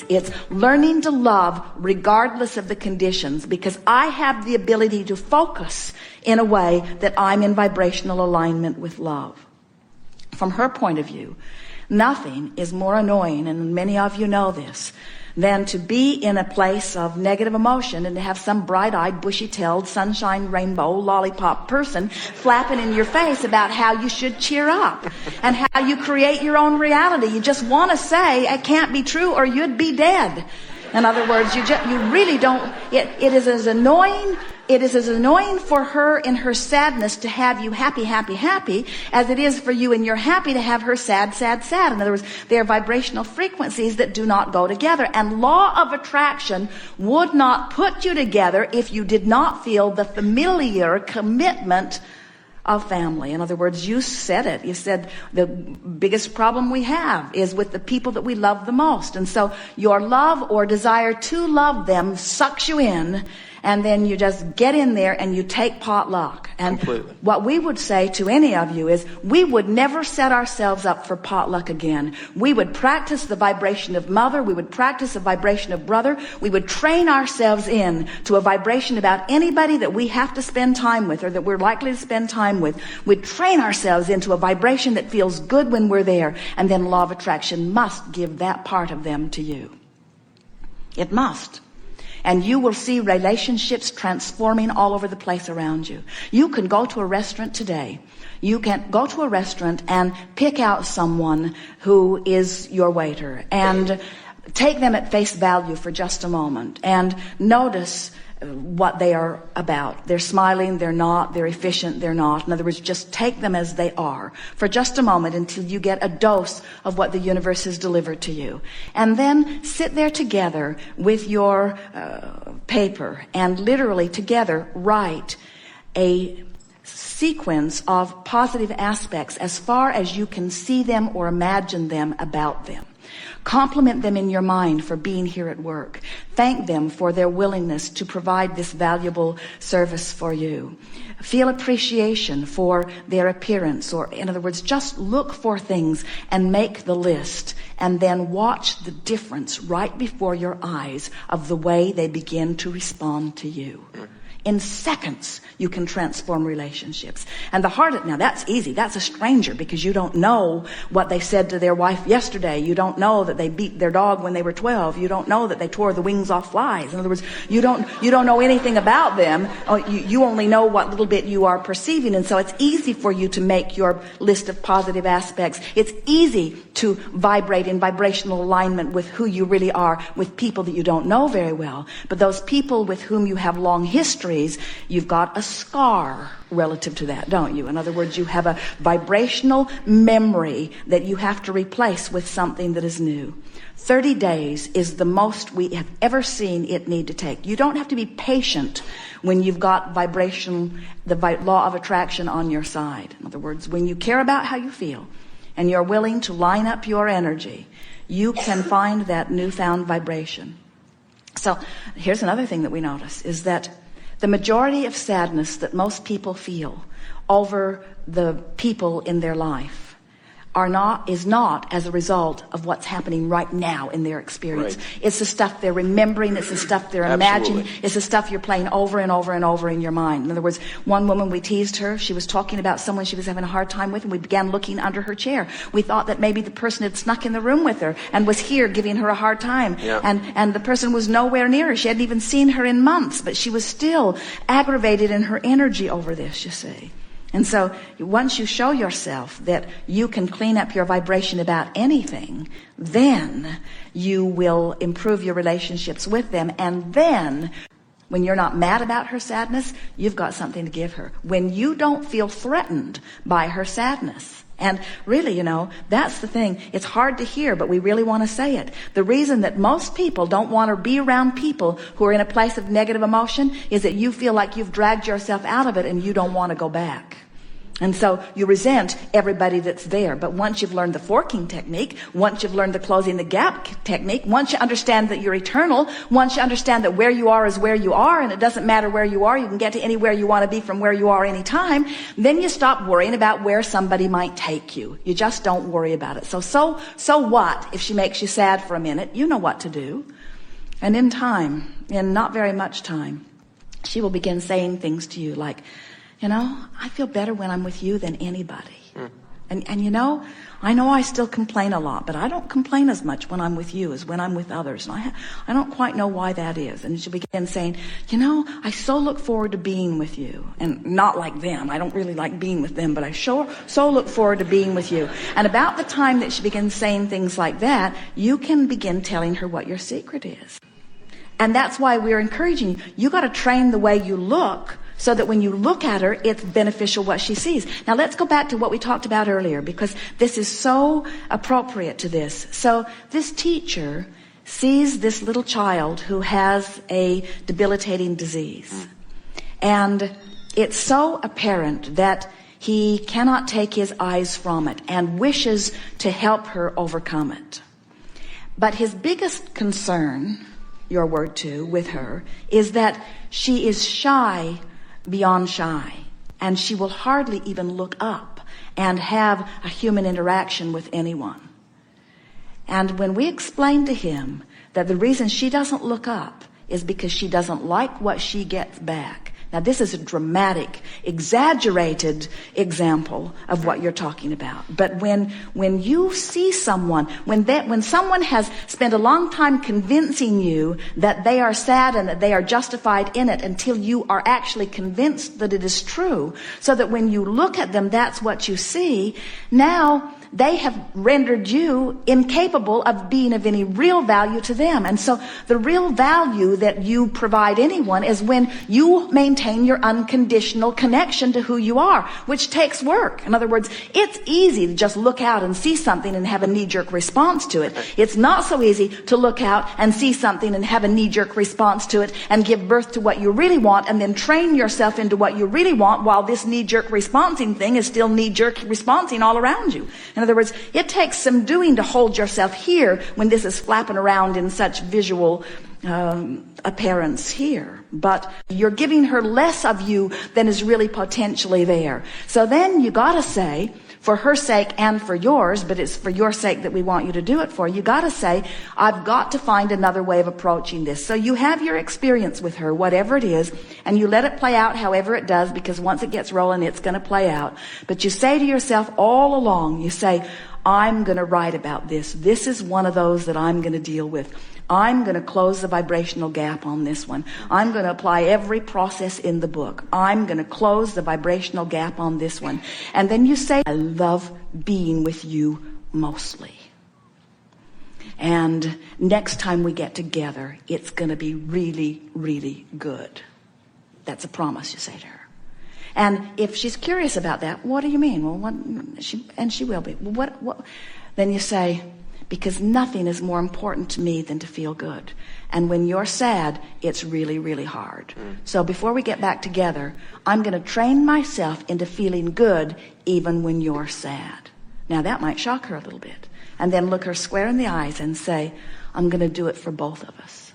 It's learning to love regardless of the conditions, because I have the ability to focus in a way that I'm in vibrational alignment with love. From her point of view, nothing is more annoying, and many of you know this, than to be in a place of negative emotion and to have some bright-eyed, bushy-tailed, sunshine, rainbow, lollipop person flapping in your face about how you should cheer up and how you create your own reality. You just want to say, it can't be true or you'd be dead. In other words, you really don't, it is as annoying for her in her sadness to have you happy, happy, happy, as it is for you in your happy to have her sad, sad, sad. In other words, they are vibrational frequencies that do not go together. And law of attraction would not put you together if you did not feel the familiar commitment of family. In other words, you said it. You said the biggest problem we have is with the people that we love the most. And so your love or desire to love them sucks you in, and then you just get in there and you take potluck. And completely. What we would say to any of you is we would never set ourselves up for potluck again. We would practice the vibration of mother. We would practice the vibration of brother. We would train ourselves in to a vibration about anybody that we have to spend time with or that we're likely to spend time with. We'd train ourselves into a vibration that feels good when we're there. And then law of attraction must give that part of them to you. It must. And you will see relationships transforming all over the place around you. You can go to a restaurant today. You can go to a restaurant and pick out someone who is your waiter and take them at face value for just a moment and notice what they are about. They're smiling, they're not, they're efficient, they're not. In other words, just take them as they are for just a moment until you get a dose of what the universe has delivered to you. And then sit there together with your paper and literally together write a sequence of positive aspects as far as you can see them or imagine them about them. Compliment them in your mind for being here at work. Thank them for their willingness to provide this valuable service for you. Feel appreciation for their appearance, or in other words, just look for things and make the list, and then watch the difference right before your eyes of the way they begin to respond to you. In seconds, you can transform relationships. And the hardest, now that's easy. That's a stranger because you don't know what they said to their wife yesterday. You don't know that they beat their dog when they were 12. You don't know that they tore the wings off flies. In other words, you don't know anything about them. You only know what little bit you are perceiving. And so it's easy for you to make your list of positive aspects. It's easy to vibrate in vibrational alignment with who you really are with people that you don't know very well. But those people with whom you have long histories, you've got a scar relative to that, don't you? In other words, you have a vibrational memory that you have to replace with something that is new. 30 days is the most we have ever seen it need to take. You don't have to be patient when you've got vibration, the law of attraction on your side. In other words, when you care about how you feel and you're willing to line up your energy, you can find that newfound vibration. So here's another thing that we notice is that the majority of sadness that most people feel over the people in their life is not as a result of what's happening right now in their experience. Right. It's the stuff they're remembering. It's the stuff they're imagining. It's the stuff you're playing over and over and over in your mind. In other words, one woman, we teased her. She was talking about someone she was having a hard time with, and we began looking under her chair. We thought that maybe the person had snuck in the room with her and was here giving her a hard time. Yeah. And the person was nowhere near her. She hadn't even seen her in months, but she was still aggravated in her energy over this, you see. And so once you show yourself that you can clean up your vibration about anything, then you will improve your relationships with them. And then when you're not mad about her sadness, you've got something to give her. When you don't feel threatened by her sadness. And really, you know, that's the thing. It's hard to hear, but we really want to say it. The reason that most people don't want to be around people who are in a place of negative emotion is that you feel like you've dragged yourself out of it and you don't want to go back. And so you resent everybody that's there. But once you've learned the forking technique, once you've learned the closing the gap technique, once you understand that you're eternal, once you understand that where you are is where you are, and it doesn't matter where you are, you can get to anywhere you want to be from where you are anytime, then you stop worrying about where somebody might take you. You just don't worry about it. So what if she makes you sad for a minute? You know what to do. And in time, in not very much time, she will begin saying things to you like, I feel better when I'm with you than anybody. And I know I still complain a lot, but I don't complain as much when I'm with you as when I'm with others. And I don't quite know why that is. And she'll begin saying, I so look forward to being with you. And not like them. I don't really like being with them, but I so look forward to being with you. And about the time that she begins saying things like that, you can begin telling her what your secret is. And that's why we're encouraging you. You got to train the way you look, so that when you look at her, it's beneficial what she sees. Now let's go back to what we talked about earlier, because this is so appropriate to this. So this teacher sees this little child who has a debilitating disease. And it's so apparent that he cannot take his eyes from it and wishes to help her overcome it. But his biggest concern, your word too, with her, is that she is shy beyond shy, and she will hardly even look up and have a human interaction with anyone. And when we explain to him that the reason she doesn't look up is because she doesn't like what she gets back. Now this is a dramatic, exaggerated example of what you're talking about. But when you see someone, when someone has spent a long time convincing you that they are sad and that they are justified in it until you are actually convinced that it is true, so that when you look at them, that's what you see, now they have rendered you incapable of being of any real value to them. And so the real value that you provide anyone is when you maintain your unconditional connection to who you are, which takes work. In other words, it's easy to just look out and see something and have a knee-jerk response to it. It's not so easy to look out and see something and have a knee-jerk response to it and give birth to what you really want and then train yourself into what you really want while this knee-jerk responding thing is still knee-jerk responding all around you. In other words, it takes some doing to hold yourself here when this is flapping around in such visual appearance here. But you're giving her less of you than is really potentially there. So then you gotta say, for her sake and for yours, but it's for your sake that we want you to do it for, you gotta say, I've got to find another way of approaching this. So you have your experience with her, whatever it is, and you let it play out however it does, because once it gets rolling, it's gonna play out. But you say to yourself all along, you say, I'm gonna write about this. This is one of those that I'm gonna deal with. I'm going to close the vibrational gap on this one. I'm going to apply every process in the book. I'm going to close the vibrational gap on this one. And then you say, I love being with you mostly. And next time we get together, it's going to be really, really good. That's a promise you say to her. And if she's curious about that, what do you mean? Well, she will be. Well, what? Then you say, because nothing is more important to me than to feel good. And when you're sad, it's really, really hard. So before we get back together, I'm going to train myself into feeling good even when you're sad. Now that might shock her a little bit. And then look her square in the eyes and say, I'm going to do it for both of us.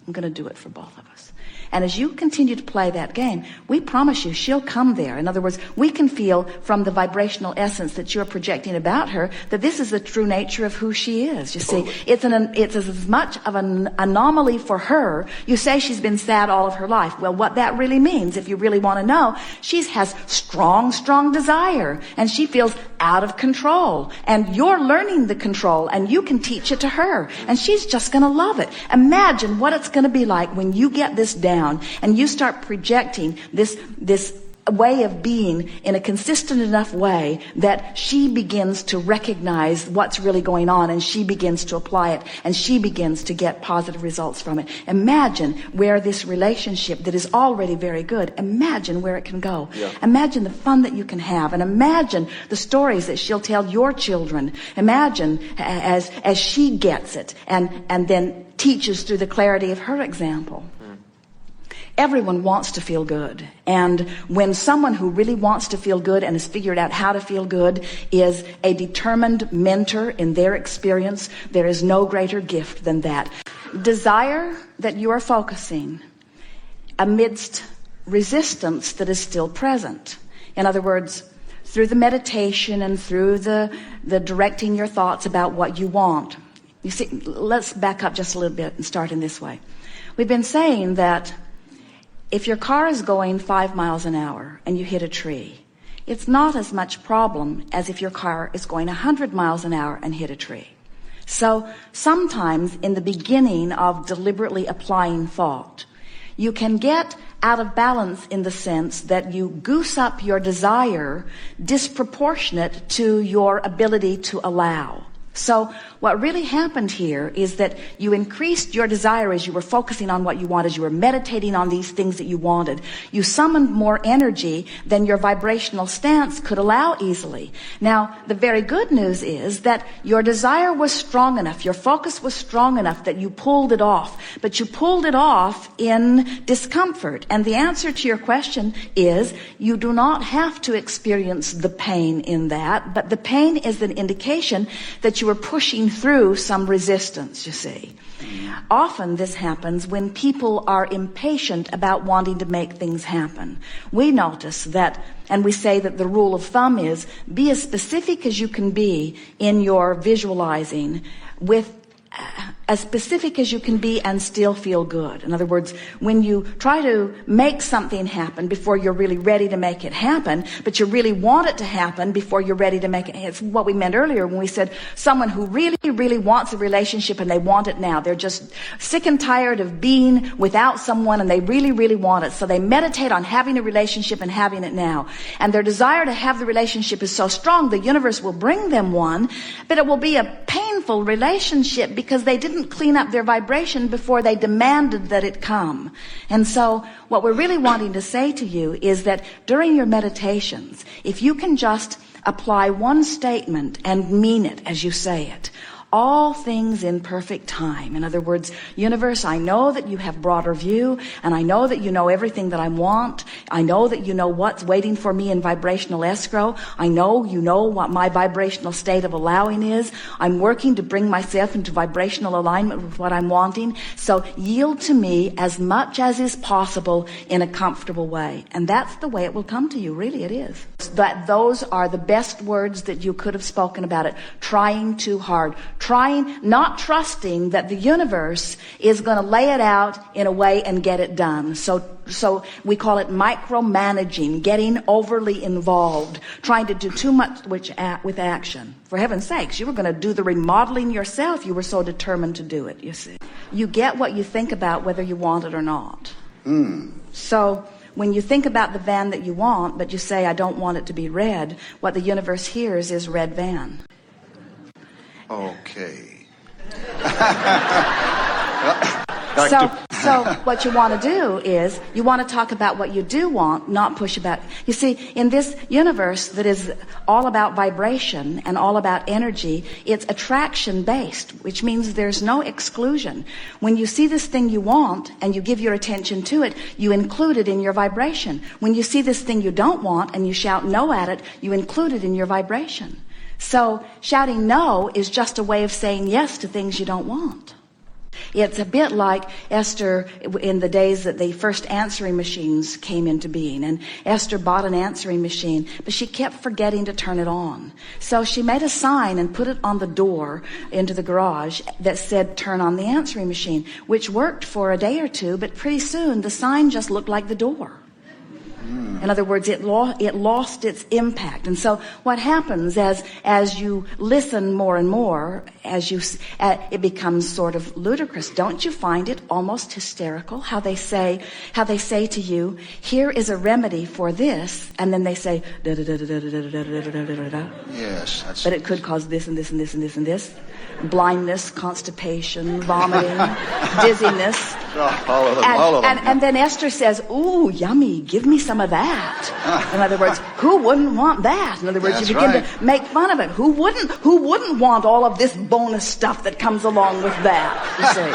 I'm going to do it for both of us. And as you continue to play that game, we promise you she'll come there. In other words, we can feel from the vibrational essence that you're projecting about her that this is the true nature of who she is. You see, it's as much of an anomaly for her. You say she's been sad all of her life. Well, what that really means, if you really want to know, she has strong, strong desire, and she feels out of control. And you're learning the control, and you can teach it to her, and she's just going to love it. Imagine what it's going to be like when you get this down and you start projecting this way of being in a consistent enough way that she begins to recognize what's really going on, and she begins to apply it, and she begins to get positive results from it. Imagine where this relationship that is already very good, imagine where it can go. Yeah. Imagine the fun that you can have, and imagine the stories that she'll tell your children. Imagine as she gets it and then teaches through the clarity of her example. Everyone wants to feel good. And when someone who really wants to feel good and has figured out how to feel good is a determined mentor in their experience, there is no greater gift than that. Desire that you are focusing amidst resistance that is still present. In other words, through the meditation and through the directing your thoughts about what you want. You see, let's back up just a little bit and start in this way. We've been saying that if your car is going 5 miles an hour and you hit a tree, it's not as much problem as if your car is going 100 miles an hour and hit a tree. So sometimes in the beginning of deliberately applying thought, you can get out of balance in the sense that you goose up your desire disproportionate to your ability to allow. So what really happened here is that you increased your desire as you were focusing on what you wanted, as you were meditating on these things that you wanted. You summoned more energy than your vibrational stance could allow easily. Now, the very good news is that your desire was strong enough, your focus was strong enough that you pulled it off, but you pulled it off in discomfort. And the answer to your question is you do not have to experience the pain in that, but the pain is an indication that you are pushing through some resistance, you see. Often this happens when people are impatient about wanting to make things happen. We notice that, and we say that the rule of thumb is be as specific as you can be in your visualizing, with as specific as you can be and still feel good. In other words, when you try to make something happen before you're really ready to make it happen, but you really want it to happen before you're ready to make it. It's what we meant earlier when we said someone who really, really wants a relationship and they want it now. They're just sick and tired of being without someone and they really, really want it. So they meditate on having a relationship and having it now. And their desire to have the relationship is so strong, the universe will bring them one, but it will be a painful relationship because they didn't clean up their vibration before they demanded that it come. And so what we're really wanting to say to you is that during your meditations, if you can just apply one statement and mean it as you say it, all things in perfect time. In other words, universe, I know that you have broader view, and I know that you know everything that I want. I know that you know what's waiting for me in vibrational escrow. I know you know what my vibrational state of allowing is. I'm working to bring myself into vibrational alignment with what I'm wanting. So yield to me as much as is possible in a comfortable way. And that's the way it will come to you. Really, it is. That those are the best words that you could have spoken about it. Trying too hard. Trying, not trusting that the universe is going to lay it out in a way and get it done. So we call it micromanaging, getting overly involved, trying to do too much with action. For heaven's sakes, you were going to do the remodeling yourself. You were so determined to do it, you see. You get what you think about whether you want it or not. So when you think about the van that you want, but you say, I don't want it to be red, what the universe hears is red van. Okay. So what you want to do is you want to talk about what you do want, not push about. You see, in this universe that is all about vibration and all about energy, it's attraction based, which means there's no exclusion. When you see this thing you want and you give your attention to it, you include it in your vibration. When you see this thing you don't want and you shout no at it, you include it in your vibration. So shouting no is just a way of saying yes to things you don't want. It's a bit like Esther in the days that the first answering machines came into being. And Esther bought an answering machine, but she kept forgetting to turn it on. So she made a sign and put it on the door into the garage that said, turn on the answering machine, which worked for a day or two, but pretty soon the sign just looked like the door. In other words, it lost its impact. And so what happens as you listen more and more, it becomes sort of ludicrous. Don't you find it almost hysterical how they say to you, here is a remedy for this, and then they say da da da da da da da da da da. Yes, but it could cause this and this and this and this and this. Blindness, constipation, vomiting, dizziness. All of them. And then Esther says, ooh, yummy, give me some of that. In other words, who wouldn't want that? In other words, That's you begin right. to make fun of it. Who wouldn't want all of this bonus stuff that comes along with that, you see?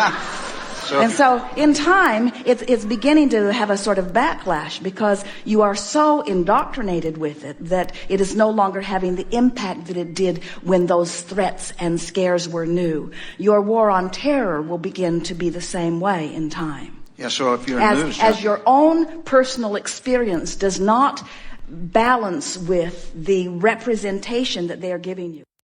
And so in time, it's beginning to have a sort of backlash because you are so indoctrinated with it that it is no longer having the impact that it did when those threats and scares were new. Your war on terror will begin to be the same way in time. Yeah, so if you're in news, as your own personal experience does not balance with the representation that they are giving you.